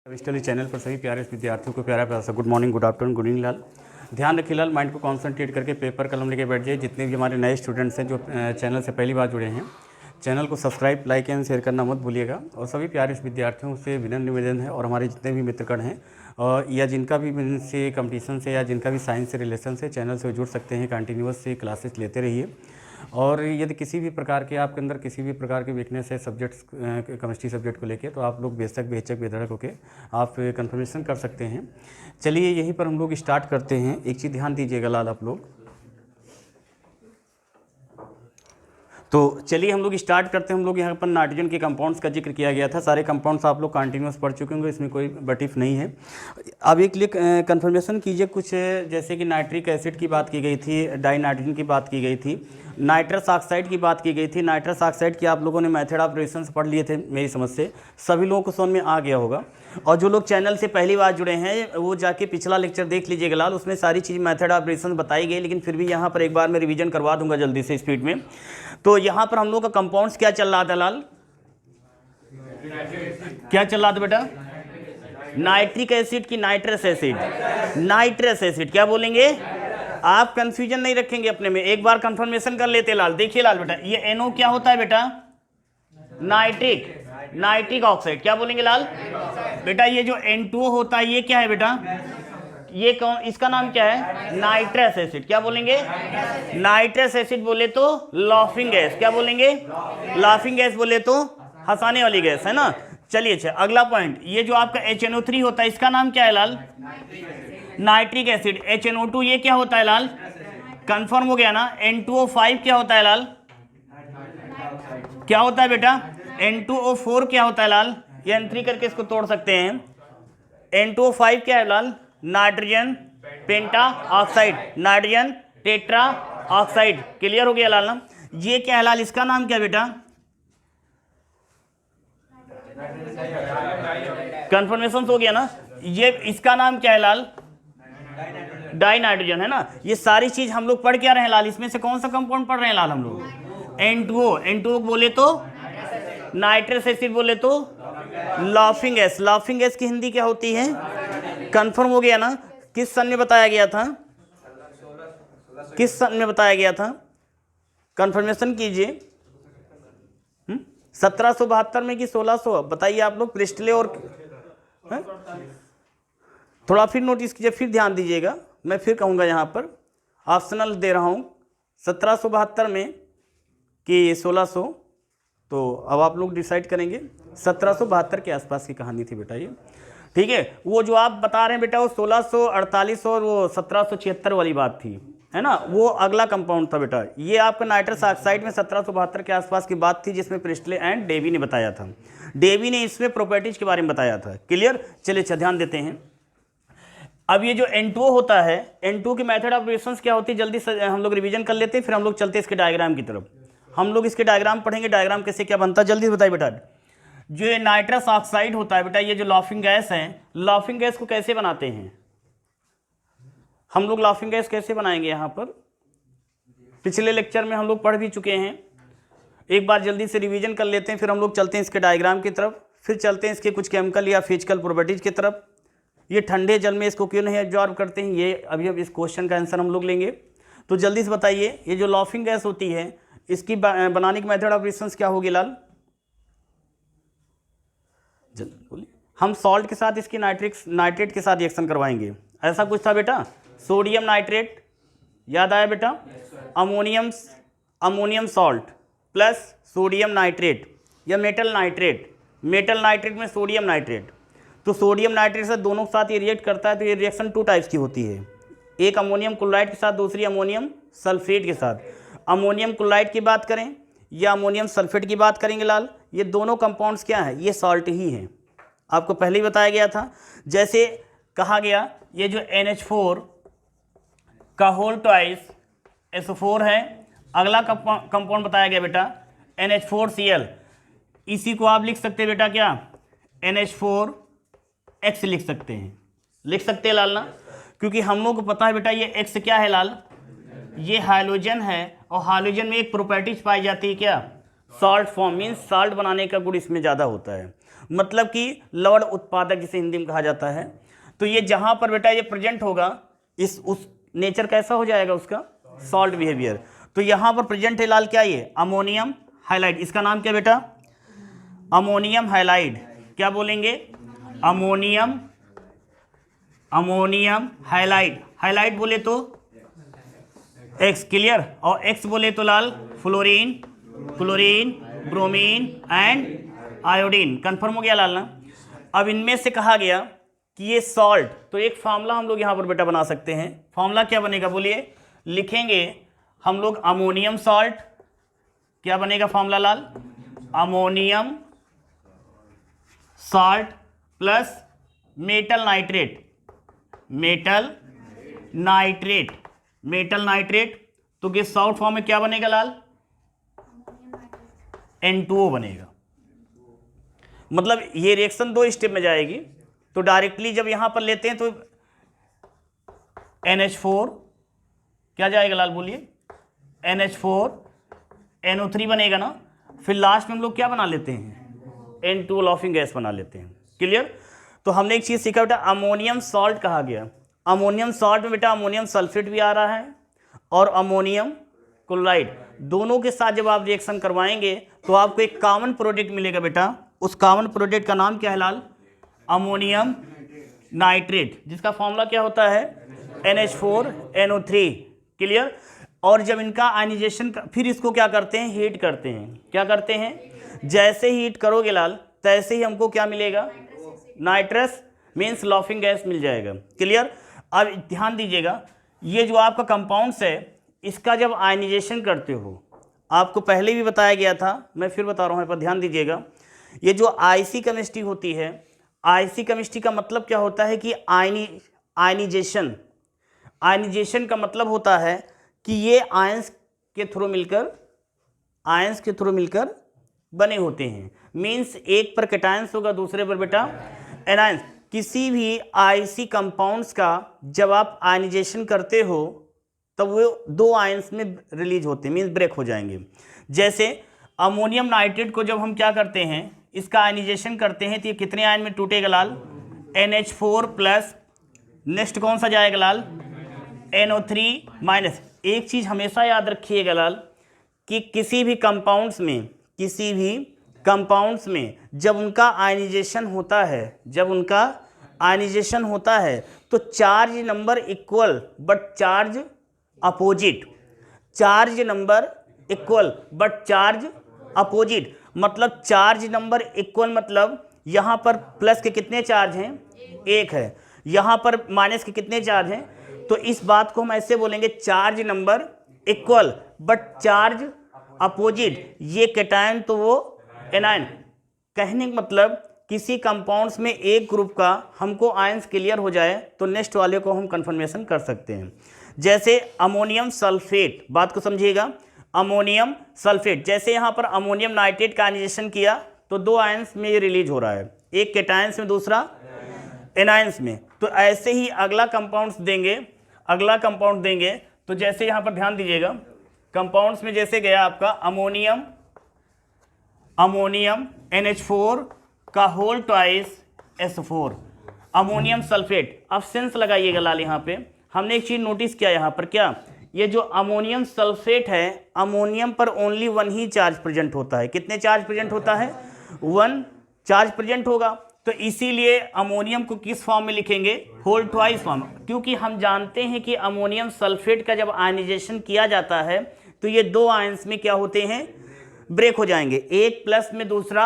Study channel पर सभी प्यारे विद्यार्थियों को प्यारा प्यारा सा good morning, good afternoon, good evening लाल। ध्यान रखिए लाल, माइंड को कॉन्सेंट्रेट करके पेपर कलम लेके बैठ जाइए। जितने भी हमारे नए स्टूडेंट्स हैं जो चैनल से पहली बार जुड़े हैं, चैनल को सब्सक्राइब, लाइक एंड शेयर करना मत भूलिएगा। और सभी प्यारे विद्यार्थियों से विनम्र निवेदन है, और हमारे जितने भी मित्रगण हैं या जिनका भी से कंपटीशन से या जिनका भी साइंस से रिलेशन से चैनल से जुड़ सकते हैं, कंटिन्यूअस से क्लासेस लेते रहिए। और यदि किसी भी प्रकार के आपके अंदर किसी भी प्रकार के वीकनेस है सब्जेक्ट्स केमिस्ट्री सब्जेक्ट को लेके, तो आप लोग बेशक बेधड़क होकर आप कंफर्मेशन कर सकते हैं। चलिए यहीं पर हम लोग स्टार्ट करते हैं। एक चीज़ ध्यान दीजिएगा लाल आप लोग, तो चलिए हम लोग स्टार्ट करते हैं। हम लोग यहाँ पर नाइट्रोजन के कंपाउंड्स का जिक्र किया गया था। सारे कंपाउंड्स आप लोग कंटिन्यूस पढ़ चुके होंगे, इसमें कोई बटिफ नहीं है। अब एक लिए कंफर्मेशन कीजिए कुछ, जैसे कि नाइट्रिक एसिड की बात की गई थी, डाई नाइट्रोजन की बात की गई थी, नाइट्रस ऑक्साइड की बात की गई थी। नाइट्रस ऑक्साइड की आप लोगों ने मेथड ऑफ रिएक्शंस पढ़ लिए थे मेरी समझ से, सभी लोगों को समझ में आ गया होगा। और जो लोग चैनल से पहली बार जुड़े हैं वो जाके पिछला लेक्चर देख लीजिएगा लाल, उसमें सारी चीज़ मेथड ऑफ रिएक्शंस बताई गई। लेकिन फिर भी यहाँ पर एक बार मैं रिवीजन करवा दूंगा जल्दी से स्पीड में। तो यहाँ पर हम लोग का कंपाउंड्स क्या चल रहा था लाल, क्या चल रहा था बेटा? नाइट्रिक एसिड की नाइट्रस एसिड, नाइट्रस एसिड क्या बोलेंगे आप? कंफ्यूजन नहीं रखेंगे अपने में, एक बार कंफर्मेशन कर लेते लाल। देखिए लाल बेटा, ये NO क्या होता है बेटा? नाइट्रिक ऑक्साइड क्या बोलेंगे लाल बेटा? ये जो N2O होता है ये क्या है बेटा? ये कौन, इसका नाम क्या है? Nitrous acid. क्या बोलेंगे? नाइट्रस एसिड बोले तो लाफिंग गैस, क्या बोलेंगे? लाफिंग गैस बोले तो हंसाने वाली गैस, है ना। चलिए अच्छा, अगला पॉइंट, ये जो आपका HNO3 होता है इसका नाम क्या है लाल? Nitric acid. HNO2 ये क्या होता है लाल? कंफर्म हो गया ना। N2O5 क्या होता है लाल? क्या होता है बेटा? N2O4 क्या होता है लाल? ये N3 करके इसको तोड़ सकते हैं। N2O5 क्या है लाल? Nitrogen penta oxide, nitrogen tetra oxide. Clear हो गया लाल ना। ये क्या है लाल? इसका नाम क्या बेटा? कंफर्मेशन हो गया ना। ये इसका नाम क्या है लाल? डाई नाइट्रोजन, है ना। ये सारी चीज हम लोग पढ़ क्या रहे हैं लाल? इसमें से कौन सा कंपाउंड पढ़ रहे हैं लाल हम लोग? N2O बोले तो नाइट्रस एसिड, बोले तो लाफिंग गैस। लाफिंग गैस की हिंदी क्या होती है? कंफर्म हो गया ना। किस सन में बताया गया था? किस सन में बताया गया था? कंफर्मेशन कीजिए। 1772 में कि 1600? बताइए आप लोग। प्रिस्टले और थोड़ा फिर नोटिस कीजिए, फिर ध्यान दीजिएगा। मैं फिर कहूँगा यहाँ पर ऑप्शनल दे रहा हूँ, 1772 में कि 1600। तो अब आप लोग डिसाइड करेंगे। 1772 के आसपास की कहानी थी बेटा ये, ठीक है। वो जो आप बता रहे हैं बेटा वो 1648 और वो 1776 वाली बात थी, है ना। वो अगला कंपाउंड था बेटा। ये आपका नाइट्रस ऑक्साइड में 1772 के आसपास की बात थी, जिसमें प्रिस्टले एंड डेवी ने बताया था। डेवी ने इसमें प्रॉपर्टीज के बारे में बताया था। क्लियर। चलिए अच्छा, ध्यान देते हैं। अब ये जो N2O होता है, N2O की मेथड ऑफ रिएक्शंस क्या होती है, जल्दी से हम लोग रिवीजन कर लेते हैं, फिर हम लोग चलते हैं इसके डायग्राम की तरफ। हम लोग इसके डायग्राम पढ़ेंगे, डायग्राम कैसे क्या बनता है जल्दी बताइए बेटा। जो ये नाइट्रस ऑक्साइड होता है बेटा, ये जो लाफिंग गैस है, लाफिंग गैस को कैसे बनाते हैं हम लोग? लाफिंग गैस कैसे बनाएंगे यहाँ पर पिछले लेक्चर में हम लोग पढ़ भी चुके हैं। एक बार जल्दी से रिवीजन कर लेते हैं, फिर हम लोग चलते हैं इसके डायग्राम की तरफ, फिर चलते हैं इसके कुछ केमिकल या फिजिकल प्रॉपर्टीज की तरफ। ये ठंडे जल में इसको क्यों नहीं एब्जॉर्ब करते हैं, ये अभी अब इस क्वेश्चन का आंसर हम लोग लेंगे। तो जल्दी से बताइए, ये जो लाफिंग गैस होती है इसकी बनाने की मेथड ऑफ रिएक्शंस क्या होगी लाल? बोलिए। हम सॉल्ट के साथ इसकी नाइट्रेट के साथ रिएक्शन करवाएंगे, ऐसा कुछ था बेटा। सोडियम नाइट्रेट, याद आया बेटा? Ammonium salt plus sodium nitrate या मेटल नाइट्रेट में सोडियम नाइट्रेट। तो सोडियम नाइट्रेट से दोनों के साथ ये रिएक्ट करता है। तो ये रिएक्शन 2 टाइप्स की होती है, एक अमोनियम क्लोराइड के साथ, दूसरी अमोनियम सल्फेट के साथ। अमोनियम क्लोराइड की बात करें या अमोनियम सल्फेट की बात करेंगे लाल, ये दोनों कंपाउंड्स क्या है? ये सॉल्ट ही हैं। आपको पहले ही बताया गया था। जैसे कहा गया ये जो NH4 का होल ट्वाइस SO4 है। अगला कंपाउंड बताया गया बेटा NH4Cl। इसी को आप लिख सकते हैं बेटा क्या? NH4X लिख सकते हैं, लिख सकते हैं लाल ना, क्योंकि हम लोग को पता है बेटा ये X क्या है लाल? ये हाइड्रोजन है, और हाइड्रोजन में एक प्रॉपर्टीज पाई जाती है क्या? सॉल्ट फॉर्म, मीन्स सॉल्ट बनाने का गुण इसमें ज़्यादा होता है। मतलब कि लवण उत्पादक जिसे हिंदी में कहा जाता है। तो ये जहां पर बेटा ये प्रेजेंट होगा, इस उस नेचर कैसा हो जाएगा उसका, सॉल्ट बिहेवियर। तो यहां पर प्रेजेंट है लाल क्या, ये अमोनियम हाइलाइड, इसका नाम क्या बेटा, अमोनियम हाइलाइड। क्या बोलेंगे, अमोनियम, अमोनियम हाइलाइड। हाइलाइड बोले तो एक्स, क्लियर, और एक्स बोले तो लाल fluorine, chlorine, bromine and iodine. Confirm हो गया लाल ना। अब इनमें से कहा गया कि ये सॉल्ट, तो एक फार्मूला हम लोग यहाँ पर बेटा बना सकते हैं। फार्मूला क्या बनेगा बोलिए, लिखेंगे हम लोग अमोनियम सॉल्ट, क्या बनेगा फार्मूला लाल, ammonium salt plus metal nitrate, metal nitrate, metal nitrate. तो ये सॉल्ट फॉर्म में क्या बनेगा लाल, N2O बनेगा। मतलब ये रिएक्शन 2 स्टेप में जाएगी। तो डायरेक्टली जब यहां पर लेते हैं तो NH4 क्या जाएगा लाल बोलिए, NH4 NO3 बनेगा ना। फिर लास्ट में हम लोग क्या बना लेते हैं, N2O लॉफिंग गैस बना लेते हैं। क्लियर। तो हमने एक चीज सीखा बेटा, अमोनियम सॉल्ट कहा गया। अमोनियम सॉल्ट में बेटा अमोनियम सल्फेट भी आ रहा है और अमोनियम क्लोराइड, दोनों के साथ जब आप रिएक्शन करवाएंगे तो आपको एक कॉमन प्रोडक्ट मिलेगा बेटा। उस कॉमन प्रोडक्ट का नाम क्या है लाल, अमोनियम नाइट्रेट, जिसका फॉर्मूला क्या होता है, NH4NO3। क्लियर। और जब इनका आयनाइजेशन फिर इसको क्या करते हैं, हीट करते हैं। क्या करते हैं, जैसे हीट करोगे लाल तैसे ही हमको क्या मिलेगा, नाइट्रस मीन्स लॉफिंग गैस मिल जाएगा। क्लियर। अब ध्यान दीजिएगा, ये जो आपका कंपाउंड्स है इसका जब आयनाइजेशन करते हो, आपको पहले भी बताया गया था, मैं फिर बता रहा हूँ, यहाँ पर ध्यान दीजिएगा। ये जो आईसी केमिस्ट्री होती है, आईसी केमिस्ट्री का मतलब क्या होता है कि आयनाइजेशन, आयनाइजेशन का मतलब होता है कि ये आयंस के थ्रू मिलकर, आयंस के थ्रू मिलकर बने होते हैं। मीन्स एक पर कैटायंस होगा, दूसरे पर बेटा एनायंस। किसी भी आईसी कंपाउंड्स का जब आप आयनाइजेशन करते हो तब वो 2 आयंस में रिलीज होते हैं, मीन्स ब्रेक हो जाएंगे। जैसे अमोनियम नाइट्रेट को जब हम क्या करते हैं, इसका आयनाइजेशन करते हैं तो ये कितने आयन में टूटेगा लाल, NH4 प्लस, नेक्स्ट कौन सा जाएगा लाल, NO3 माइनस। एक चीज़ हमेशा याद रखिएगा लाल कि किसी भी कंपाउंड्स में, किसी भी कंपाउंड्स में जब उनका आयनाइजेशन होता है, जब उनका आयनाइजेशन होता है तो charge number equal but charge opposite, charge number equal but charge opposite. मतलब चार्ज नंबर इक्वल मतलब यहाँ पर प्लस के कितने चार्ज हैं, 1 है, यहाँ पर माइनस के कितने चार्ज हैं। तो इस बात को हम ऐसे बोलेंगे, charge number equal but charge opposite. ये कैटायन तो वो एनायन। कहने का मतलब किसी कंपाउंड्स में एक ग्रुप का हमको आयंस क्लियर हो जाए तो नेक्स्ट वाले को हम कंफर्मेशन कर सकते हैं। जैसे अमोनियम सल्फेट, बात को समझिएगा, अमोनियम सल्फेट, जैसे यहाँ पर अमोनियम नाइट्रेट का आयनाइजेशन किया तो 2 आयंस में ये रिलीज हो रहा है, एक कैटायंस में दूसरा एनायंस में। तो ऐसे ही अगला कंपाउंड्स देंगे, अगला कंपाउंड देंगे। तो जैसे यहाँ पर ध्यान दीजिएगा, कंपाउंड्स में जैसे गया आपका अमोनियम, अमोनियम NH4 का whole twice S4, ammonium sulphate. अब सेंस लगाइएगा लाल, यहाँ पे हमने एक चीज नोटिस किया यहाँ पर, क्या, ये जो अमोनियम सल्फेट है, अमोनियम पर ओनली 1 ही चार्ज प्रेजेंट होता है। कितने चार्ज प्रेजेंट होता है, 1 चार्ज प्रेजेंट होगा। तो इसीलिए अमोनियम को किस फॉर्म में लिखेंगे, होल ट्वाइस फॉर्म, क्योंकि हम जानते हैं कि अमोनियम सल्फेट का जब आयनाइजेशन किया जाता है तो ये 2 आयंस में क्या होते हैं, ब्रेक हो जाएंगे, एक प्लस में दूसरा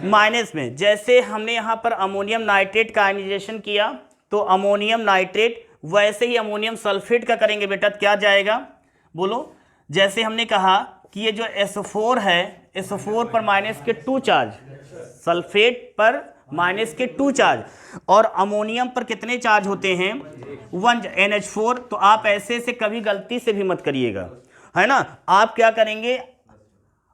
माइनस में। जैसे हमने यहाँ पर अमोनियम नाइट्रेट का आयनाइजेशन किया तो अमोनियम नाइट्रेट, वैसे ही अमोनियम सल्फेट का करेंगे बेटा, क्या जाएगा बोलो। जैसे हमने कहा कि ये जो S4 है, S4 पर माइनस के 2 चार्ज, सल्फेट पर माइनस के 2 चार्ज, और अमोनियम पर कितने चार्ज होते हैं, 1 NH4। तो आप ऐसे से कभी गलती से भी मत करिएगा, है ना। आप क्या करेंगे,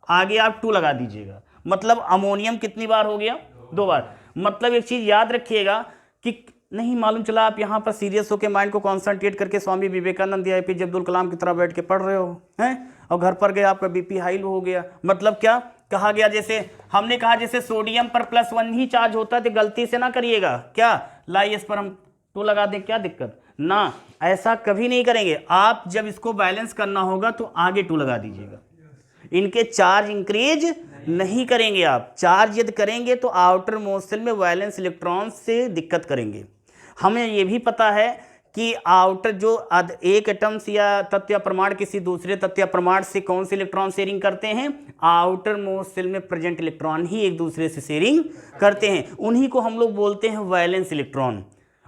आगे आप 2 लगा दीजिएगा, मतलब अमोनियम कितनी बार हो गया, 2 बार। मतलब एक चीज याद रखिएगा कि नहीं मालूम चला आप यहाँ पर सीरियस होकर माइंड को कॉन्सेंट्रेट करके स्वामी विवेकानंद या APJ अब्दुल कलाम की तरह बैठ के पढ़ रहे हो हैं, और घर पर गए आपका BP हाई हो गया। मतलब क्या, कहा गया, जैसे हमने कहा जैसे सोडियम पर +1 ही चार्ज होता है तो गलती से ना करिएगा, क्या लाई इस पर हम 2 लगा दें, क्या दिक्कत ना, ऐसा कभी नहीं करेंगे। आप जब इसको बैलेंस करना होगा तो आगे 2 लगा दीजिएगा। इनके चार्ज इंक्रीज नहीं करेंगे आप। चार्ज यदि करेंगे तो आउटर मोस्ट शेल में वैलेंस इलेक्ट्रॉन से दिक्कत करेंगे। हमें ये भी पता है कि आउटर जो एक एटम्स या तत्व या परमाणु किसी दूसरे तत्व या परमाणु से कौन से इलेक्ट्रॉन शेयरिंग करते हैं, आउटर मोस्ट शेल में प्रेजेंट इलेक्ट्रॉन ही एक दूसरे से शेयरिंग करते हैं। उन्हीं को हम लोग बोलते हैं वैलेंस इलेक्ट्रॉन,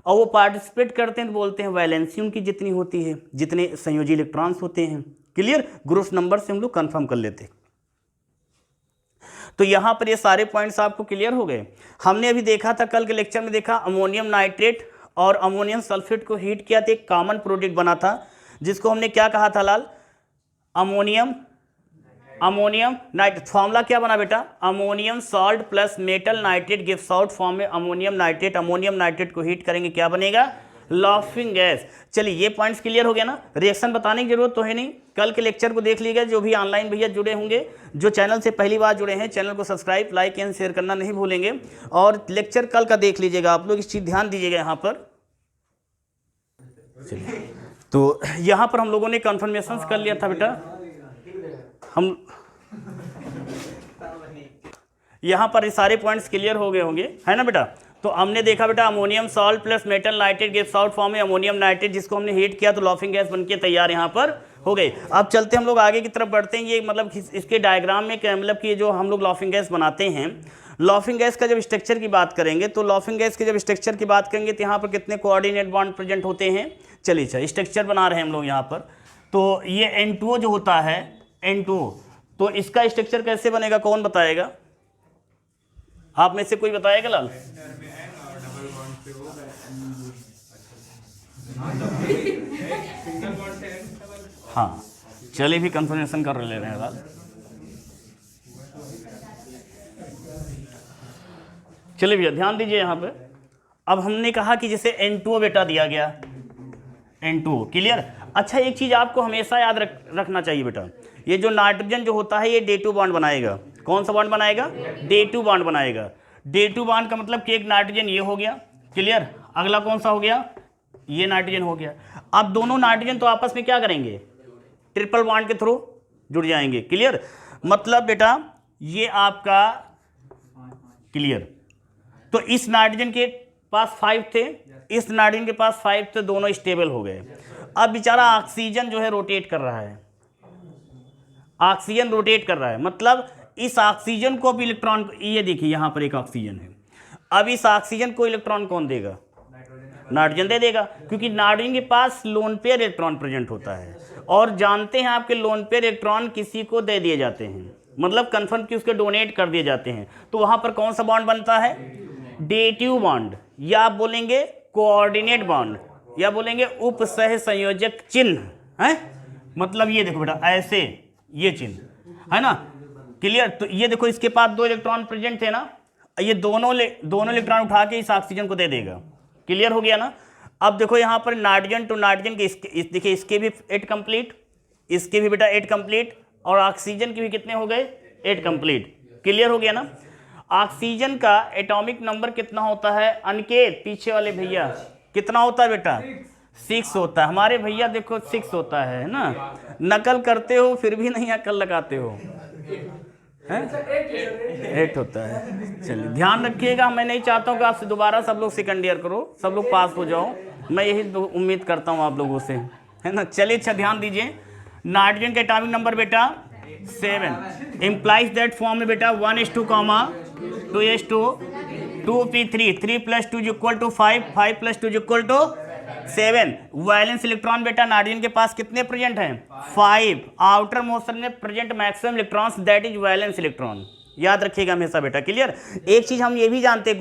और वो पार्टिसिपेट करते हैं तो बोलते हैं वैलेंसी उनकी जितनी होती है, जितने संयोजी इलेक्ट्रॉन्स होते हैं। क्लियर, ग्रुप नंबर से हम लोग कंफर्म कर लेते हैं। तो यहां पर ये सारे पॉइंट्स आपको क्लियर हो गए। हमने अभी देखा था, कल के लेक्चर में देखा, अमोनियम नाइट्रेट और अमोनियम सल्फेट को हीट किया तो एक कॉमन प्रोडक्ट बना था, जिसको हमने क्या कहा था लाल, अमोनियम नाइट्रेट। फॉर्मूला क्या बना बेटा, ammonium salt plus metal nitrate gives out form में अमोनियम नाइट्रेट। अमोनियम नाइट्रेट को हीट करेंगे क्या बनेगा, लाफिंग गैस। चलिए ये पॉइंट्स क्लियर हो गया ना, रिएक्शन बताने की जरूरत तो है नहीं। कल के लेक्चर को देख लीजिएगा, जो भी ऑनलाइन भैया जुड़े होंगे, जो चैनल से पहली बार जुड़े हैं, चैनल को सब्सक्राइब, लाइक एंड शेयर करना नहीं भूलेंगे। और लेक्चर कल का देख लीजिएगा आप लोग, इस चीज़ ध्यान दीजिएगा यहाँ पर। चलिए, तो यहाँ पर हम लोगों ने कन्फर्मेशन कर लिया था बेटा, हम यहाँ पर सारे पॉइंट्स क्लियर हो गए होंगे, है ना बेटा। तो हमने देखा बेटा ammonium salt plus metal nitrate gives out form में अमोनियम नाइट्रेट, जिसको हमने हीट किया तो लाफिंग गैस बनके तैयार यहाँ पर हो गई। अब चलते हम लोग आगे की तरफ बढ़ते हैं। ये मतलब इसके डायग्राम में क्या मतलब कि जो हम लोग लाफिंग गैस बनाते हैं, लाफिंग गैस का जब स्ट्रक्चर की बात करेंगे तो लाफिंग गैस के जब स्ट्रक्चर की बात करेंगे तो यहाँ पर कितने कोऑर्डिनेट बॉन्ड प्रेजेंट होते हैं। चलिए अच्छा, स्ट्रक्चर बना रहे हैं हम लोग यहाँ पर। तो ये N2O जो होता है, N2O, तो इसका स्ट्रक्चर कैसे बनेगा, कौन बताएगा, आप में से कोई बताएगा लाल। हाँ चलिए, भी कंफर्मेशन कर ले रहे हैं लाल। चलिए भैया ध्यान दीजिए यहाँ पे। अब हमने कहा कि जैसे N2O बेटा दिया गया, N2O क्लियर। अच्छा, एक चीज आपको हमेशा याद रखना चाहिए बेटा, ये जो नाइट्रोजन जो होता है ये D2 बॉन्ड बनाएगा। कौन सा बॉन्ड बनाएगा, D2 बॉन्ड बनाएगा। D2 बॉन्ड का मतलब कि एक नाइट्रोजन ये हो गया, क्लियर। अगला कौन सा हो गया, ये नाइट्रोजन हो गया। अब दोनों नाइट्रोजन तो आपस में क्या करेंगे, ट्रिपल बॉन्ड के थ्रू जुड़ जाएंगे, क्लियर। मतलब बेटा ये आपका क्लियर। तो इस नाइट्रोजन के पास 5 थे, इस नाइट्रोजन के पास 5 थे, दोनों स्टेबल हो गए। अब बेचारा ऑक्सीजन जो है रोटेट कर रहा है, ऑक्सीजन रोटेट कर रहा है, मतलब इस ऑक्सीजन को भी इलेक्ट्रॉन, ये देखिए यहाँ पर एक ऑक्सीजन है, अब इस ऑक्सीजन को इलेक्ट्रॉन कौन देगा, नाइट्रोजन दे देगा, क्योंकि नाइट्रोजन के पास लोन पेयर इलेक्ट्रॉन प्रेजेंट होता है। और जानते हैं आपके लोन पेयर इलेक्ट्रॉन किसी को दे दिए जाते हैं, मतलब कंफर्म कि उसके डोनेट कर दिए जाते हैं। तो वहां पर कौन सा बॉन्ड बनता है, D2 बॉन्ड, या आप बोलेंगे कोऑर्डिनेट बॉन्ड, या बोलेंगे उपसह संयोजक चिन्ह है। मतलब ये देखो बेटा ऐसे ये चिन्ह है ना, क्लियर। तो ये देखो इसके पास 2 इलेक्ट्रॉन प्रेजेंट थे ना, ये दोनों इलेक्ट्रॉन उठा के इस ऑक्सीजन को दे देगा, क्लियर हो गया ना। अब देखो यहाँ पर नाइट्रोजन टू नाइट्रोजन के देखिए इसके भी 8 कंप्लीट, इसके भी बेटा 8 कंप्लीट, और ऑक्सीजन के भी कितने हो गए, 8 कंप्लीट, क्लियर हो गया ना। ऑक्सीजन का एटॉमिक नंबर कितना होता है अनिकेत, पीछे वाले भैया, कितना होता है बेटा, 6 होता है। हमारे भैया देखो 6 होता है ना, नकल करते हो फिर भी नहीं अकल लगाते हो, 8 होता है। चलिए ध्यान रखिएगा, मैं नहीं चाहता हूँ कि आपसे दोबारा सब लोग सेकंड ईयर करो, सब लोग पास हो जाओ, मैं यही उम्मीद करता हूँ आप लोगों से, है ना। चलिए अच्छा ध्यान दीजिए, नाइट्रोजन का एटॉमिक नंबर बेटा 7 इम्प्लाइज दैट फॉर्म में बेटा 1:2, 2:2, 2p3, 3 + 2 = 5, 5 + 2 = 7। वैलेंस इलेक्ट्रॉन बेटा नाइट्रोजन के पास कितने प्रेजेंट हैं, 5। आउटर मोशन में present maximum electrons, that is valence electron, याद रखिएगा हमेशा बेटा, क्लियर। एक चीज हम ये भी जानते हैं,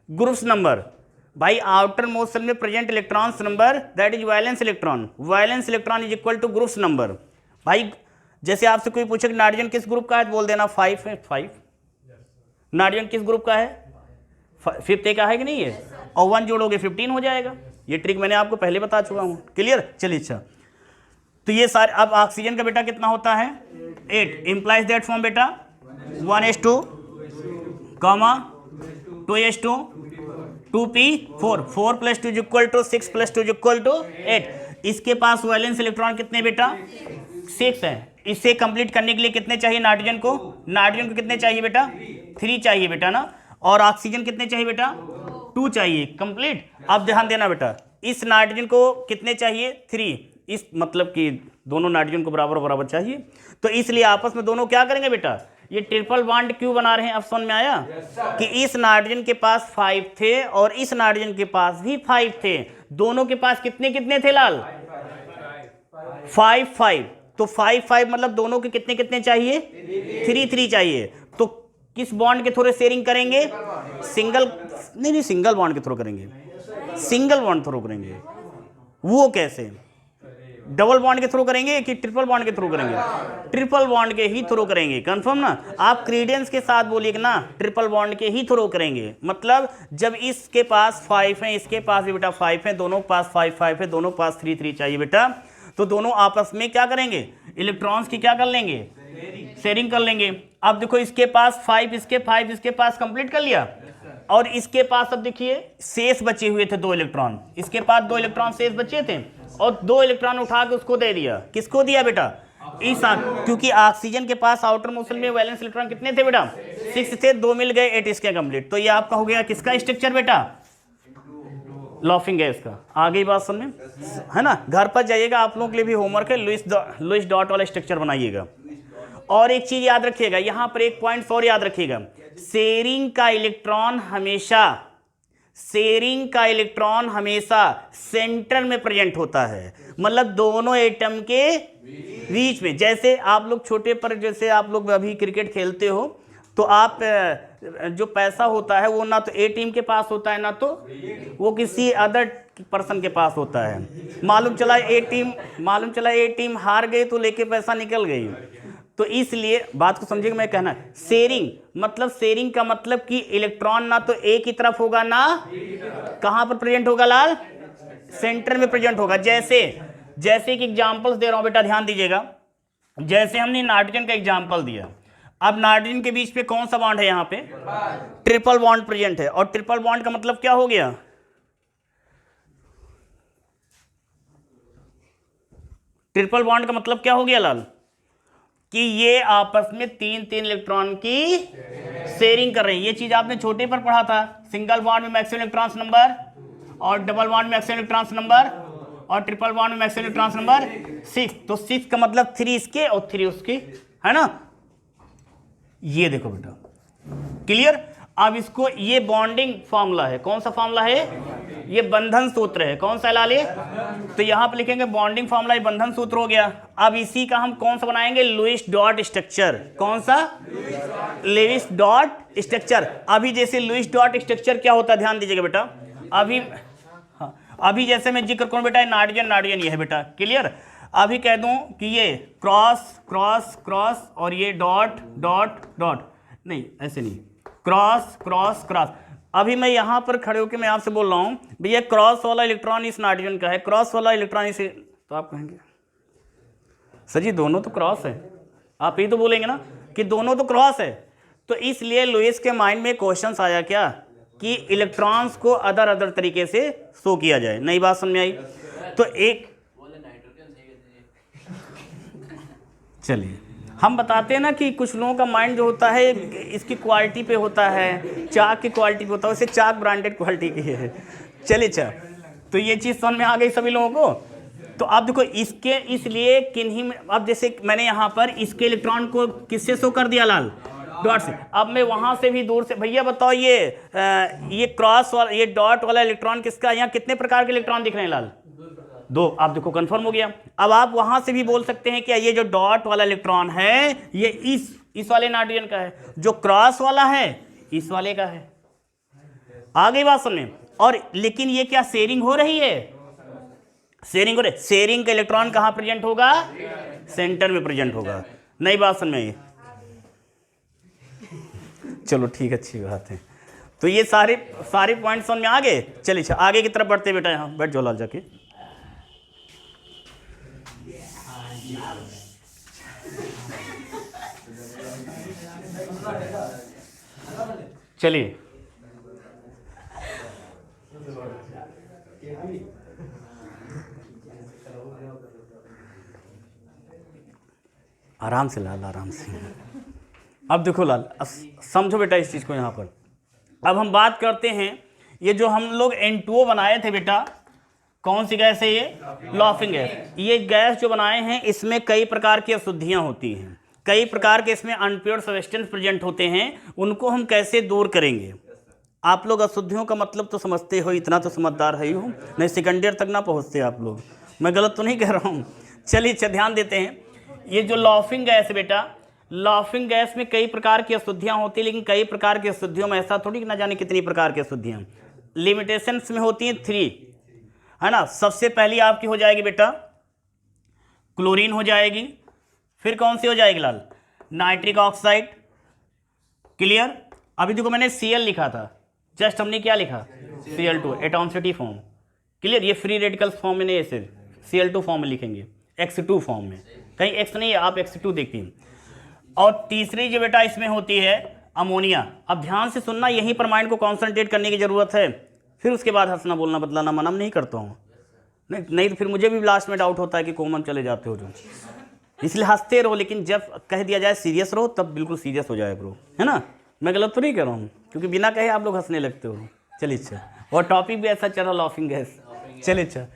ग्रुप्स नंबर भाई, आउटर मोशन में present electrons number, that is valence electron, valence electron is equal two groups number. भाई जैसे आपसे कोई पूछे कि नाइट्रोजन किस ग्रुप का है, बोल देना 5 है, 5। नाइट्रोजन किस ग्रुप का है, 5th का है कि नहीं है, और 1 जोड़ोगे 15 हो जाएगा। ये ट्रिक मैंने आपको पहले बता चुका हूँ, क्लियर। चलिए अच्छा, तो ये सारे, अब ऑक्सीजन का बेटा कितना होता है 8, इंप्लाइज दैट फॉर्म बेटा 1s2 कॉमा 2s2 2p4, 4 + 2 = 6 + 2 = 8। इसके पास वैलेंस इलेक्ट्रॉन कितने बेटा 6 है। इसे कंप्लीट करने के लिए कितने चाहिए नाइट्रोजन को, नाइट्रोजन को कितने चाहिए बेटा 3 चाहिए बेटा ना, और ऑक्सीजन कितने चाहिए बेटा 2 चाहिए कंप्लीट। अब ध्यान देना बेटा, इस नाइट्रोजन को कितने चाहिए 3, इस मतलब कि दोनों नाइट्रोजन को बराबर बराबर चाहिए, तो इसलिए आपस में दोनों क्या करेंगे बेटा, ये ट्रिपल बॉन्ड क्यों बना रहे हैं, अब समझ में आया कि इस नाइट्रोजन के पास 5 थे और इस नाइट्रोजन के पास भी 5 थे, दोनों के पास कितने कितने थे लाल 5 5, तो 5 5 मतलब दोनों के कितने कितने चाहिए 3 3 चाहिए। तो किस बॉन्ड के थ्रू शेयरिंग करेंगे, सिंगल नहीं सिंगल बॉन्ड के थ्रू करेंगे, सिंगल बॉन्ड थ्रू करेंगे। वो कैसे, डबल बॉन्ड के थ्रू करेंगे कि ट्रिपल बॉन्ड के थ्रू करेंगे, ट्रिपल बॉन्ड के ही थ्रू करेंगे, कंफर्म ना। आप क्रीडेंस के साथ बोलिए ना, ट्रिपल बॉन्ड के ही थ्रू करेंगे। मतलब जब इसके पास 5 है, इसके पास भी बेटा 5 है, दोनों के पास 5 5 है, दोनों के पास 3 3 चाहिए बेटा, तो दोनों आपस में क्या करेंगे, इलेक्ट्रॉन्स की क्या कर लेंगे, शेयरिंग कर लेंगे। अब देखो इसके पास 5, इसके 5, इसके पास कंप्लीट कर लिया, और इसके पास अब देखिए शेष बचे हुए थे 2 इलेक्ट्रॉन, इसके पास 2 इलेक्ट्रॉन शेष बचे थे, और 2 इलेक्ट्रॉन उठा के उसको दे दिया, किसको दिया बेटा इस, क्योंकि ऑक्सीजन के पास आउटर मोशन में वैलेंस इलेक्ट्रॉन कितने थे बेटा 6 थे, 2 मिल गए 8 इसके कंप्लीट। तो ये आपका हो गया किसका स्ट्रक्चर बेटा, लाफिंग गैस का। आगे बात समझ में है ना, घर पर जाइएगा, आप लोगों के लिए भी होमवर्क है, लुईस डॉट वाला स्ट्रक्चर बनाइएगा। और एक चीज याद रखिएगा, यहां पर एक पॉइंट और याद रखिएगा, शेयरिंग का इलेक्ट्रॉन हमेशा सेंटर में प्रेजेंट होता है, मतलब दोनों एटम के बीच में। जैसे आप लोग छोटे पर, जैसे आप लोग अभी क्रिकेट खेलते हो, तो आप जो पैसा होता है वो ना तो ए टीम के पास होता है, ना तो वो किसी अदर पर्सन के पास होता है। मालूम चला ए टीम हार गई तो लेके पैसा निकल गई। तो इसलिए बात को समझिएगा, मैं कहना शेयरिंग का मतलब कि इलेक्ट्रॉन ना तो ए की तरफ होगा, ना कहां पर प्रेजेंट होगा लाल, सेंटर में प्रेजेंट होगा। जैसे कि एग्जांपल्स दे रहा हूं बेटा, ध्यान दीजिएगा। जैसे हमने नाइट्रोजन का एग्जांपल दिया, अब नाइट्रोजन के बीच पे कौन सा बॉन्ड है, यहां पे ट्रिपल बॉन्ड प्रेजेंट है, और ट्रिपल बॉन्ड का मतलब क्या हो गया, ट्रिपल बॉन्ड का मतलब क्या हो गया लाल, कि ये आपस में 3 इलेक्ट्रॉन की शेयरिंग कर रहे हैं। ये चीज आपने छोटे पर पढ़ा था, सिंगल बॉन्ड में मैक्सिमम इलेक्ट्रॉन्स नंबर, और डबल बॉन्ड में मैक्सिमम इलेक्ट्रॉन्स नंबर, और ट्रिपल बॉन्ड में मैक्सिमम इलेक्ट्रॉन्स नंबर 6। तो 6 का मतलब 3 इसके और 3 उसके, है ना। ये देखो बेटा, क्लियर। अब इसको, ये बॉन्डिंग फॉर्मूला है, कौन सा फॉर्मूला है, ये बंधन सूत्र है, कौन सा लाले, तो यहां पर लिखेंगे बॉन्डिंग फॉर्मूला, ये बंधन सूत्र हो गया। अब इसी का हम कौन सा बनाएंगे, लुईस डॉट स्ट्रक्चर। कौन सा, लुईस डॉट स्ट्रक्चर। अभी जैसे लुईस डॉट स्ट्रक्चर क्या होता है, ध्यान दीजिएगा बेटा। अभी जैसे मैं जिक्र करूं बेटा, नाइट्रोजन ये है बेटा, क्लियर। अभी कह दूं कि ये क्रॉस क्रॉस क्रॉस, और ये डॉट डॉट डॉट, नहीं ऐसे नहीं, क्रॉस क्रॉस क्रॉस। अभी मैं यहां पर खड़े होकर मैं आपसे बोल रहा हूं भैया क्रॉस वाला इलेक्ट्रॉन इस नाइट्रोजन का है, क्रॉस वाला इलेक्ट्रॉन इस, तो आप कहेंगे सर जी दोनों तो क्रॉस है, आप ही तो बोलेंगे ना कि दोनों तो क्रॉस है। तो इसलिए लुईस के माइंड में क्वेश्चन आया क्या, कि इलेक्ट्रॉन्स को अदर तरीके से शो किया जाए। नई बात समझ में आई। तो एक चलिए हम बताते हैं ना कि कुछ लोगों का माइंड जो होता है इसकी क्वालिटी पे होता है, चाक की क्वालिटी पे होता है, वैसे चाक ब्रांडेड क्वालिटी की है। चलिए अच्छा, तो ये चीज़ समझ में आ गई सभी लोगों को। तो अब देखो इसके, इसलिए किन्हीं में, अब जैसे मैंने यहाँ पर इसके इलेक्ट्रॉन को किससे शो कर दिया लाल, डॉट से। अब मैं वहाँ से भी दूर से, भैया बताओ ये क्रॉस वाला, ये डॉट वाला इलेक्ट्रॉन किसका, यहाँ कितने प्रकार के इलेक्ट्रॉन दिख रहे हैं लाल, 2। आप देखो कंफर्म हो गया। अब आप वहां से भी बोल सकते हैं कि ये जो डॉट वाला इलेक्ट्रॉन है ये इस वाले नाइट्रोजन का है, जो क्रॉस वाला है इस वाले का है। आ गई बात सुनने। और लेकिन ये क्या शेयरिंग हो रही है, शेयरिंग हो रही है। शेयरिंग का इलेक्ट्रॉन कहां प्रेजेंट होगा, सेंटर में प्रेजेंट होगा। नई बात समझ में आई, चलो ठीक, अच्छी बात है। तो ये सारे पॉइंट समझ में आ गए। चलिए आगे की तरफ बढ़ते बेटा, यहाँ बैठ जाओ लाल जाके। चलिए आराम से लाल, आराम से। अब देखो लाल, अब समझो बेटा इस चीज़ को यहाँ पर। अब हम बात करते हैं, ये जो हम लोग N2O बनाए थे बेटा, कौन सी गैस है ये? Laughing gas. ये गैस जो बनाए हैं इसमें कई प्रकार की अशुद्धियाँ होती हैं, कई प्रकार के इसमें अनप्योर सब्सटेंस प्रेजेंट होते हैं। उनको हम कैसे दूर करेंगे? आप लोग अशुद्धियों का मतलब तो समझते हो, इतना तो समझदार है ही हो, नहीं सेकंड ईयर तक ना पहुँचते आप लोग। मैं गलत तो नहीं कह रहा हूँ? चलिए अच्छा ध्यान देते हैं। ये जो लॉफिंग गैस है बेटा, लॉफिंग गैस में कई प्रकार की अशुद्धियाँ होती हैं, लेकिन कई प्रकार की अशुद्धियों में ऐसा थोड़ी कि ना जाने कितनी प्रकार की अशुद्धियाँ लिमिटेशंस में होती हैं 3, है ना। सबसे पहली आपकी हो जाएगी बेटा क्लोरीन हो जाएगी, फिर कौन सी हो जाएगी लाल? Nitric oxide. क्लियर? अभी देखो मैंने Cl लिखा था, जस्ट हमने क्या लिखा? Cl2 atomicity form. क्लियर? ये फ्री रेडिकल्स फॉर्म में नहीं है, सिर्फ Cl2 फॉर्म में लिखेंगे, X2 फॉर्म में, कहीं X नहीं है, आप X2 देखती हैं। और तीसरी जो बेटा इसमें होती है अमोनिया। अब ध्यान से सुनना, यहीं पर माइंड को कॉन्सेंट्रेट करने की जरूरत है, फिर उसके बाद हंसना बोलना बदलाना मना नहीं करता हूँ, नहीं तो फिर मुझे भी लास्ट में डाउट होता है कि कॉमन चले जाते हो जो, इसलिए हंसते रहो, लेकिन जब कह दिया जाए सीरियस रहो तब बिल्कुल सीरियस हो जाए ब्रो, है ना। मैं गलत तो नहीं कह रहा हूँ, क्योंकि बिना कहे आप लोग हंसने लगते हो। चलिए अच्छा, और टॉपिक भी ऐसा चल रहा लॉफिंग गैस। चलिए अच्छा,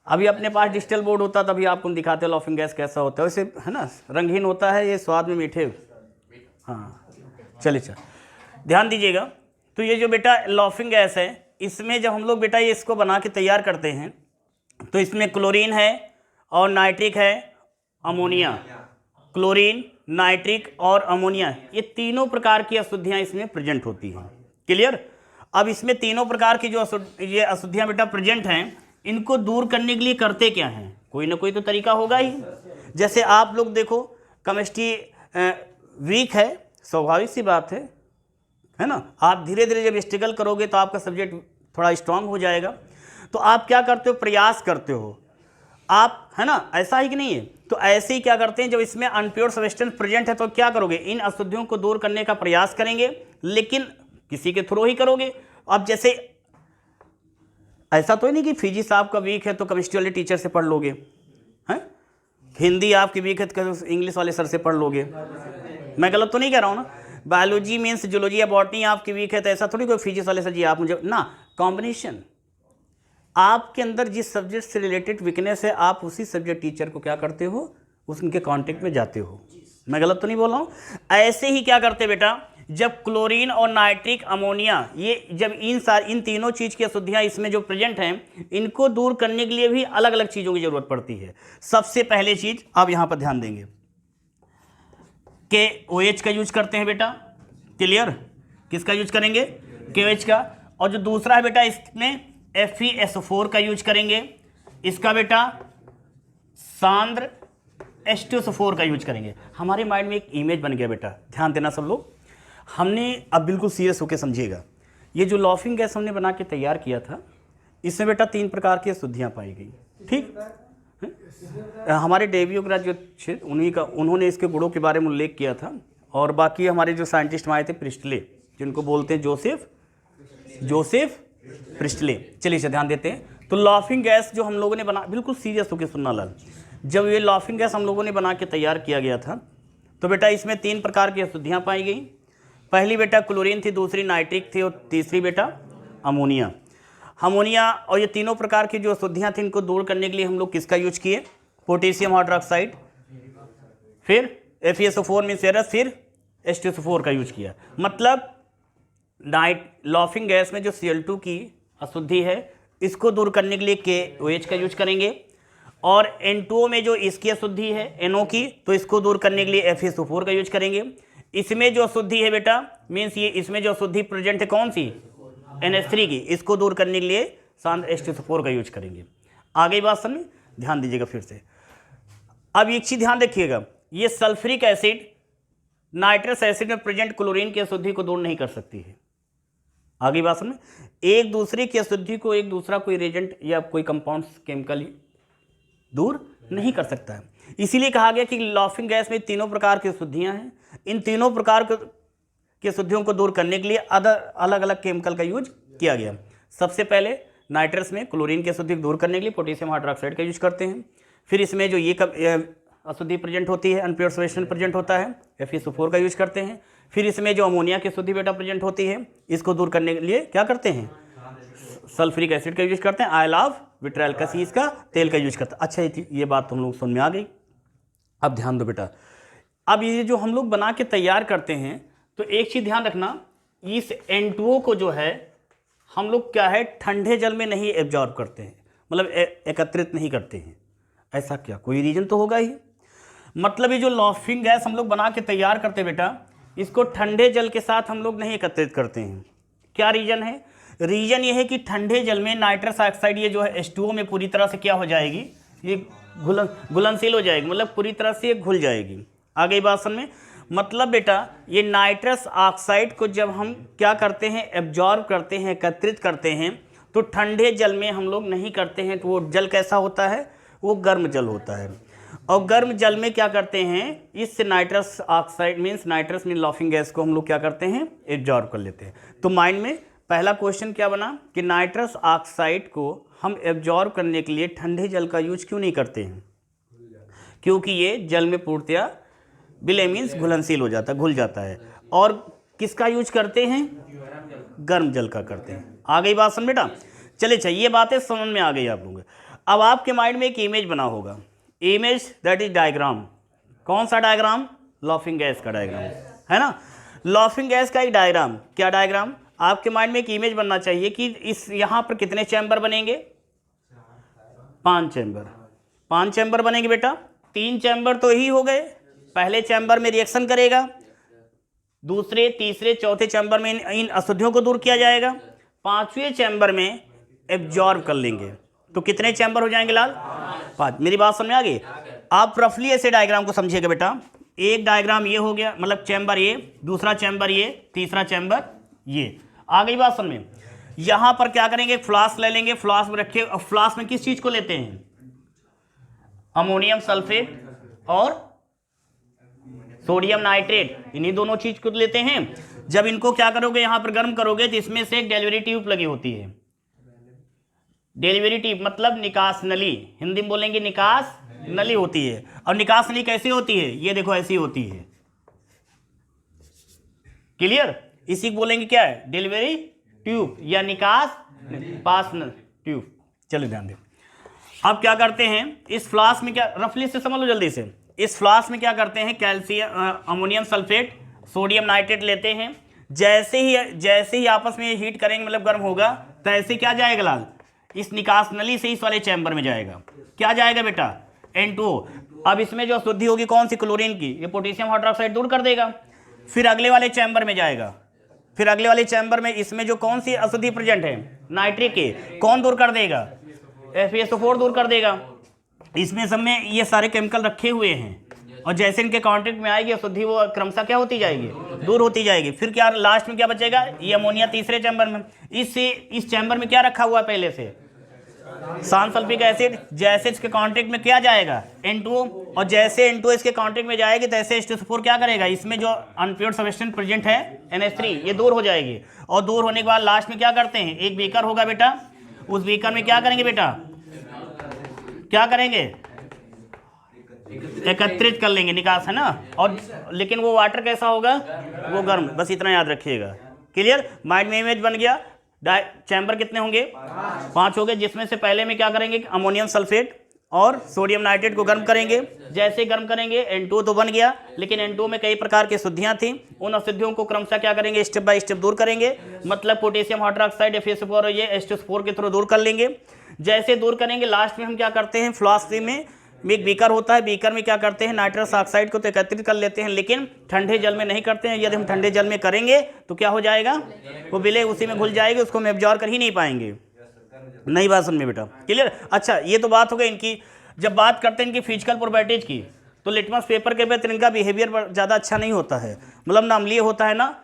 अभी अपने पास डिजिटल बोर्ड होता तभी आपको दिखाते लॉफिंग गैस कैसा होता है, वैसे है ना, रंगीन होता है, ये स्वाद में मीठे। हाँ चलिए अच्छा, ध्यान दीजिएगा। तो ये जो बेटा लॉफिंग गैस है, इसमें जब हम लोग बेटा ये इसको बना के तैयार करते हैं तो इसमें क्लोरीन है और नाइट्रिक है, अमोनिया। क्लोरीन, नाइट्रिक और अमोनिया, ये तीनों प्रकार की अशुद्धियाँ इसमें प्रेजेंट होती हैं। क्लियर? अब इसमें तीनों प्रकार की जो ये अशुद्धियाँ बेटा प्रेजेंट हैं, इनको दूर करने के लिए करते क्या हैं? कोई ना कोई तो तरीका होगा ही। जैसे आप लोग देखो केमिस्ट्री वीक है, स्वाभाविक सी बात है ना। आप धीरे धीरे जब स्ट्रगल करोगे तो आपका सब्जेक्ट थोड़ा स्ट्रांग हो जाएगा। तो आप क्या करते हो? प्रयास करते हो आप, है ना, ऐसा ही कि नहीं है? तो ऐसे ही क्या करते हैं, जब इसमें अनप्योर सब्सटेंस प्रेजेंट है तो क्या करोगे? इन अशुद्धियों को दूर करने का प्रयास करेंगे, लेकिन किसी के थ्रू ही करोगे। अब जैसे ऐसा तो नहीं कि फिजिक्स आपका वीक है तो केमिस्ट्री वाले टीचर से पढ़ लोगे, हैं? हिंदी आपकी वीक है तो इंग्लिश वाले सर से पढ़ लोगे। मैं गलत तो नहीं कह रहा हूँ ना? बायोलॉजी मीन्स जूलॉजी या बॉटनी आपकी वीक है तो ऐसा थोड़ी कोई फिजिक्स वाले सर जी आप मुझे ना, कॉम्बिनेशन। आपके अंदर जिस सब्जेक्ट से रिलेटेड वीकनेस है, आप उसी सब्जेक्ट टीचर को क्या करते हो? उनके कांटेक्ट में जाते हो। मैं गलत तो नहीं बोल रहा हूँ? ऐसे ही क्या करते बेटा, जब क्लोरीन और नाइट्रिक, अमोनिया, ये जब इन तीनों चीज़ की अशुद्धियाँ इसमें जो प्रेजेंट हैं, इनको दूर करने के लिए भी अलग अलग चीज़ों की ज़रूरत पड़ती है। सबसे पहले चीज़ आप यहाँ पर ध्यान देंगे कि OH का यूज करते हैं बेटा। क्लियर? किसका यूज करेंगे? KOH का। और जो दूसरा है बेटा, इसमें FeSO4 का यूज करेंगे। इसका बेटा सांद्र H2SO4 का यूज करेंगे। हमारे माइंड में एक इमेज बन गया बेटा, ध्यान देना सब लोग। हमने अब बिल्कुल सीरियस होकर समझिएगा, ये जो लॉफिंग गैस हमने बना के तैयार किया था, इसमें बेटा 3 प्रकार की अशुद्धियाँ पाई गई। ठीक, हमारे डेबियो ग्रेजुएट उन्होंने इसके गुणों के बारे में उल्लेख किया था। और बाकी हमारे जो साइंटिस्ट आए थे प्रिस्टले, जिनको बोलते हैं जोसेफ प्रिस्टले। चलिए इसे ध्यान देते हैं। तो लॉफिंग गैस जो हम लोगों ने बना, बिल्कुल सीरियस होकर सुनना लाल, जब ये लॉफिंग गैस हम लोगों ने बना के तैयार किया गया था तो बेटा इसमें 3 प्रकार की अशुद्धियाँ पाई गई। पहली बेटा क्लोरीन थी, दूसरी नाइट्रिक थी और तीसरी बेटा अमोनिया। और ये तीनों प्रकार की जो अशुद्धियाँ थी, इनको दूर करने के लिए हम लोग किसका यूज किए? पोटेशियम हाइड्रोक्साइड, फिर FeSO4 मीन्स फेरस, फिर H2SO4 का यूज किया। मतलब लॉफिंग गैस में जो Cl2 की अशुद्धि है, इसको दूर करने के लिए KOH का यूज करेंगे। और N2O में जो इसकी अशुद्धि है NO की, तो इसको दूर करने के लिए FeSO4 का यूज करेंगे। इसमें जो अशुद्धि है बेटा, मीन्स ये इसमें जो अशुद्धि प्रेजेंट है कौन सी? NH3 की, इसको दूर करने के लिए सांद्र H2SO4 का यूज करेंगे। आगे बात समझ, ध्यान दीजिएगा फिर से। अब एक चीज ध्यान रखिएगा, ये सल्फ्यूरिक एसिड नाइट्रस एसिड में प्रेजेंट क्लोरीन की अशुद्धि को दूर नहीं कर सकती है। आगे बात समझ, एक दूसरे की अशुद्धि को एक दूसरा कोई रेजेंट या कोई कंपाउंड्स केमिकली दूर नहीं कर सकता है। इसीलिए कहा गया कि लॉफिंग गैस में तीनों प्रकार की अशुद्धियां हैं। इन तीनों प्रकार की अशुद्धियों को दूर करने के लिए अलग अलग केमिकल का यूज किया गया। सबसे पहले नाइट्रस में क्लोरीन की अशुद्धि को दूर करने के लिए पोटेशियम हाइड्रोक्साइड का यूज करते हैं। फिर इसमें जो ये अशुद्धि प्रेजेंट होती है, अनप्योर सॉल्यूशन प्रेजेंट होता है, FeSO4 का यूज करते हैं। फिर इसमें जो अमोनिया की अशुद्धि बेटा प्रेजेंट होती है, इसको दूर करने के लिए क्या करते हैं, सल्फ्यूरिक एसिड का यूज करते हैं। ऑयल ऑफ विट्राइल का सीज का तेल का यूज करते हैं। अच्छा, ये बात तुम लोग समझ में आ गई। अब ध्यान दो बेटा, अब ये जो हम लोग बना के तैयार करते हैं, तो एक चीज ध्यान रखना, इस N2O को जो है हम लोग क्या है, ठंडे जल में नहीं एब्जॉर्ब करते हैं, मतलब एकत्रित नहीं करते हैं। ऐसा क्या, कोई रीजन तो होगा ही। मतलब ये जो लॉफ्टिंग गैस हम लोग बना के तैयार करते हैं बेटा, इसको ठंडे जल के साथ हम लोग नहीं एकत्रित करते हैं। क्या रीजन है? रीजन ये है कि ठंडे जल में नाइट्रस ऑक्साइड ये जो है H2O में पूरी तरह से क्या हो जाएगी, ये घुलनशील हो जाएगी, मतलब पूरी तरह से ये घुल जाएगी। आ गई बात समझ में? मतलब बेटा ये नाइट्रस ऑक्साइड को जब हम क्या करते हैं, एब्जॉर्ब करते हैं, एकत्रित करते हैं, तो ठंडे जल में हम लोग नहीं करते हैं। तो वो जल कैसा होता है, वो गर्म जल होता है। और गर्म जल में क्या करते हैं, इस nitrous oxide means nitrous mean lofting gas को हम लोग क्या करते हैं, एब्जॉर्ब कर लेते हैं। तो माइंड में पहला क्वेश्चन क्या बना कि नाइट्रस ऑक्साइड को हम एब्जॉर्ब करने के लिए ठंडे जल का यूज क्यों नहीं करते हैं? क्योंकि ये जल में पूर्णतया विलय मीन्स घुलनशील हो जाता है, घुल जाता है। और किसका यूज करते हैं, गर्म जल का करते हैं। आ गई बात समझ बेटा? चलिए अच्छा, ये बातें समझ में आ गई आप लोगों को। अब आपके माइंड में एक इमेज बना होगा, इमेज दैट इज डायग्राम। कौन सा डायग्राम? लॉफ्टिंग गैस का डायग्राम, है ना। लॉफ्टिंग गैस का एक डायग्राम, क्या डायग्राम? आपके माइंड में एक इमेज बनना चाहिए कि इस यहाँ पर कितने चैम्बर बनेंगे, 5 चैम्बर। 5 चैम्बर बनेंगे बेटा। 3 चैम्बर तो ही हो गए, पहले चैम्बर में रिएक्शन करेगा, दूसरे तीसरे चौथे चैम्बर में इन अशुद्धियों को दूर किया जाएगा, 5वें चैम्बर में एब्जॉर्ब कर लेंगे। तो कितने चैम्बर हो जाएंगे लाल? 5। मेरी बात समझ में आ गई? आप रफली ऐसे डायग्राम को समझिएगा बेटा। एक डायग्राम ये हो गया, मतलब चैम्बर ये, दूसरा चैम्बर ये, तीसरा चैम्बर ये। आ गई बात समझ में? यहां पर क्या करेंगे, फ्लास्क ले लेंगे, फ्लास्क में रखे। फ्लास्क में किस चीज को लेते हैं, अमोनियम सल्फेट और सोडियम नाइट्रेट, इन्हीं दोनों चीज को लेते हैं। जब इनको क्या करोगे, यहां पर गर्म करोगे, तो इसमें से एक डिलीवरी ट्यूब लगी होती है। डिलीवरी ट्यूब मतलब निकास नली, हिंदी में बोलेंगे निकास नली होती है। और निकास नली कैसी होती है, ये देखो ऐसी होती है। क्लियर? इसी को बोलेंगे क्या है, डिलीवरी ट्यूब या निकास पास ट्यूब। चलो ध्यान दें। अब क्या करते हैं, इस फ्लास्क में क्या, रफली से समझ लो जल्दी से, इस फ्लास्क में क्या करते हैं, calcium ammonium sulphate sodium nitrate लेते हैं। जैसे ही आपस में हीट करेंगे, मतलब गर्म होगा, तो ऐसे क्या जाएगा लाल, इस निकास नली से इस वाले चैम्बर में जाएगा। क्या जाएगा बेटा, N2O। अब इसमें जो अशुद्धि होगी कौन सी, क्लोरीन की, ये पोटेशियम हाइड्रोक्साइड दूर कर देगा। फिर अगले वाले चैम्बर में जाएगा, फिर अगले वाले चैम्बर में इसमें जो कौन सी अशुद्धि प्रेजेंट है, नाइट्रिक के, कौन दूर कर देगा, FeSO4 दूर कर देगा। इसमें सब में ये सारे केमिकल रखे हुए हैं, और जैसे इनके कांटेक्ट में आएगी अशुद्धि, वो क्रमशः क्या होती जाएगी, दूर होती जाएगी। फिर क्या लास्ट में क्या बचेगा, ये अमोनिया तीसरे चैम्बर में। इस चैम्बर में क्या रखा हुआ है पहले से, सल्फ्यूरिक एसिड। जैसे इसके कांटेक्ट में क्या जाएगा, N2O, और जैसे N2O इसके कांटेक्ट में जाएगी, तैसे H2SO4 क्या करेगा, इसमें जो अनप्योर सब्सटेंस प्रेजेंट है NH3, ये दूर हो जाएगी। और दूर होने के बाद लास्ट में क्या करते हैं, एक बीकर होगा बेटा, उस बीकर में क्या करेंगे बेटा, क्या करेंगे, एकत्रित कर लेंगे, निकास है ना। और लेकिन वो वाटर कैसा होगा, वो गर्म, बस इतना याद रखिएगा। क्लियर? माइंड में इमेज बन गया। चैम्बर कितने होंगे, 5 हो गए, जिसमें से पहले में क्या करेंगे, अमोनियम सल्फेट और सोडियम नाइट्रेट को गर्म करेंगे। जैसे गर्म करेंगे N2O तो बन गया, लेकिन N2O में कई प्रकार की अशुद्धियां थी, उन अशुद्धियों को क्रमशः क्या करेंगे, स्टेप बाय स्टेप दूर करेंगे। मतलब पोटेशियम हाइड्रोक्साइड FeSO4 और ये H2SO4 के थ्रू दूर कर लेंगे। जैसे दूर करेंगे, लास्ट में हम क्या करते हैं, फ्लास्क में एक बीकर होता है, बीकर में क्या करते हैं, नाइट्रस ऑक्साइड को तो एकत्रित कर लेते हैं, लेकिन ठंडे जल में नहीं करते हैं। यदि हम ठंडे जल में करेंगे तो क्या हो जाएगा, वो विलय उसी में घुल जाएगी, उसको हम एब्जॉर्ब कर ही नहीं पाएंगे। नई बात सुन में बेटा। क्लियर? अच्छा, ये तो बात हो गई इनकी। जब बात करते हैं इनकी फिजिकल प्रॉपर्टीज की, तो लिटमस पेपर के बेहतर इनका बिहेवियर ज़्यादा अच्छा नहीं होता है, मतलब ना अम्लीय होता है ना,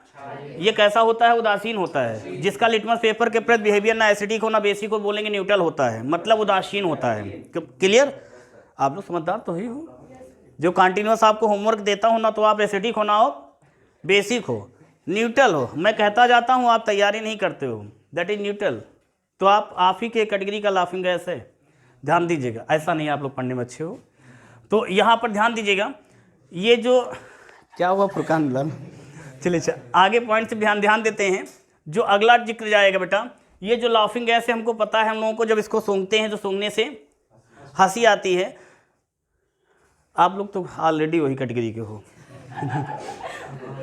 ये कैसा होता है, उदासीन होता है। जिसका लिटमस पेपर के प्रति बिहेवियर ना एसिडिक हो ना बेसिक हो, बोलेंगे न्यूट्रल होता है, मतलब उदासीन होता है। क्लियर? आप लोग समझदार तो ही हो। जो कंटिन्यूअस आपको होमवर्क देता हूं ना, तो आप एसिडिक हो ना हो बेसिक हो, न्यूट्रल हो। मैं कहता जाता हूँ, आप तैयारी नहीं करते हो, दैट इज न्यूट्रल। तो आप ही के कैटेगरी का लाफिंग गैस है, ध्यान दीजिएगा। ऐसा नहीं आप लोग पढ़ने में अच्छे हो। तो यहाँ पर ध्यान दीजिएगा, ये जो क्या हुआ फुरकान बिलाल, चलिए आगे पॉइंट से ध्यान देते हैं। जो अगला जिक्र जाएगा बेटा, ये जो लाफिंग गैस है हमको पता है, हम लोगों को जब इसको सूंघते हैं तो सूंघने से हंसी आती है। आप लोग तो ऑलरेडी वही कैटेगरी के हो।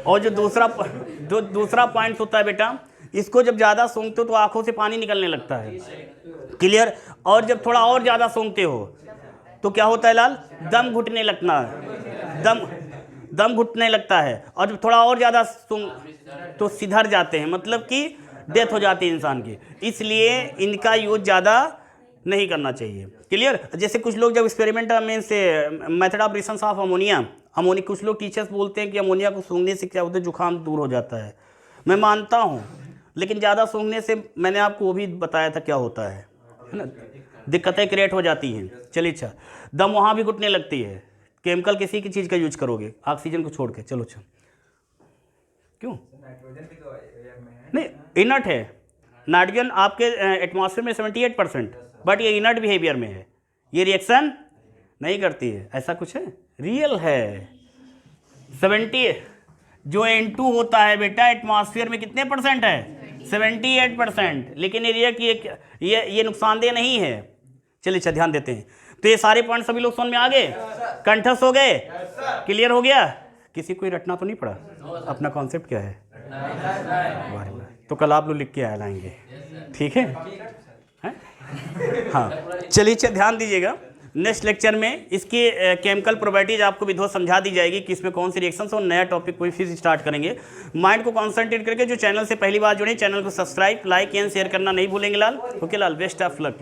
और जो दूसरा पॉइंट होता है बेटा, इसको जब ज़्यादा सूंघते हो तो आंखों से पानी निकलने लगता है, क्लियर। और जब थोड़ा और ज़्यादा सूंघते हो तो क्या होता है लाल, दम घुटने लगना है, दम घुटने लगता है। और जब थोड़ा और ज़्यादा सूंघ तो सिधर जाते हैं, मतलब कि डेथ हो जाती है इंसान की। इसलिए इनका यूज ज़्यादा नहीं करना चाहिए, क्लियर। जैसे कुछ लोग जब एक्सपेरिमेंट में से method of research of ammonia, कुछ लोग टीचर्स बोलते हैं कि अमोनिया को सूंघने से क्या होता है, जुकाम दूर हो जाता है। मैं मानता हूँ, लेकिन ज़्यादा सूंघने से मैंने आपको वो भी बताया था क्या होता है ना, दिक्कतें क्रिएट हो जाती हैं। चलिए अच्छा, दम वहाँ भी घुटने लगती है। केमिकल किसी की चीज़ का यूज करोगे, ऑक्सीजन को छोड़ के, चलो अच्छा, क्यों नहीं, इनर्ट है नाइट्रोजन आपके एटमॉस्फेयर में 78%, बट ये इनर्ट बिहेवियर में है, ये रिएक्शन नहीं करती है। ऐसा कुछ है, रियल है। 70 जो N2 होता है बेटा एटमॉस्फेयर में कितने परसेंट है, 78%, लेकिन ये रिएक्ट ये नुकसानदेह नहीं है। चलिए अच्छा ध्यान देते हैं। तो ये सारे पॉइंट सभी लोग समझ में आ गए, कंठस्थ हो गए, क्लियर हो गया। किसी को रटना तो नहीं पड़ा, अपना कॉन्सेप्ट क्या है, तो कल आप लोग लिख के आ लाएंगे, ठीक है, हाँ। चलिए अच्छा ध्यान दीजिएगा, नेक्स्ट लेक्चर में इसकी केमिकल प्रॉपर्टीज आपको विधिवत समझा दी जाएगी कि इसमें कौन सी रिएक्शंस और नया टॉपिक कोई फिर स्टार्ट करेंगे। माइंड को कॉन्सेंट्रेट करके जो चैनल से पहली बार जुड़े, चैनल को सब्सक्राइब, लाइक एंड शेयर करना नहीं भूलेंगे लाल। ओके लाल, बेस्ट ऑफ लक।